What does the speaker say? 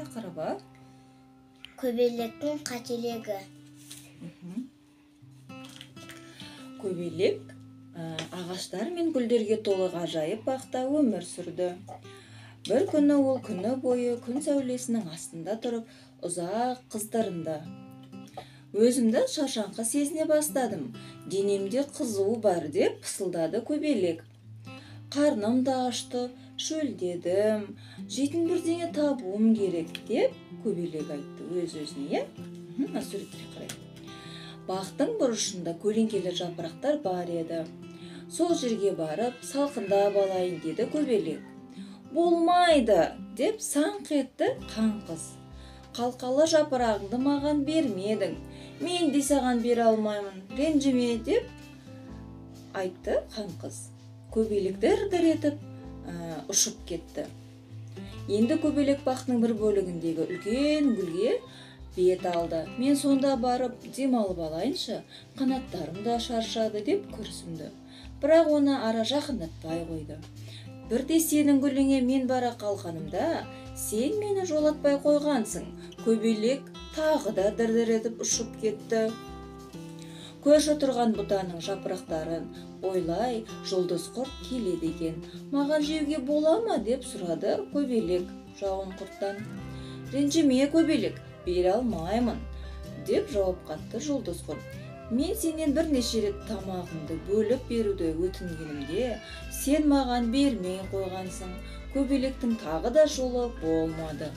тақырыбы? Көбелектің қателігі. Көбелек ағаштар мен гүлдерге толы ғажайып бақта өмір сүрді. Бір күні ол күні бойы күн сәулесінің астында тұрып, ұзақ қыздырынды. Өзімді шаршаңқы сезіне бастадым. Денемде қызуы бар деп пысылдады көбелек. Қарным да ашты, шөлдедім. Жейтін бірдеңе табуым керек деп көбелек айтты өз-өзіне. Суретке қарай. Бақтың бұрышында көлеңкелі жапырақтар бар еді. Сол жерге барып, салқындап алайын деді көбелек. Болмайды деп саңқ етті қаңқыз. Қалқалы жапырағыңды маған бермедің. Мен де саған бере алмаймын, ренжіме деп айтты қаңқыз. Көбелек дір-дір етіп ұшып кетті. Енді көбелек бақтың бір бөлігіндегі үлкен гүлге бет алды. Мен сонда барып демалып алайыншы, қанаттарым да шаршады деп күрсінді. Бірақ оны ара жақындатпай қойды. Бірде сенің гүліңе мен бара қалғанымда, сен мені жолатпай қойғансың. Көбелек тағы да дір-дір етіп ұшып кетті. Көрші тұрған бұтаның жапырақтарын ойлай, жұлдыз құрт келеді екен. Маған жеуге бола ма деп сұрады көбелек жауын құрттан. Ренжіме көбелек, бере алмаймын деп жауап қатты жұлдыз құрт. Мен сенен бірнеше рет тамағымды бөліп беруді өтінгенімде, сен маған бермей қойғансың. Көбелектің тағы да жолы болмады.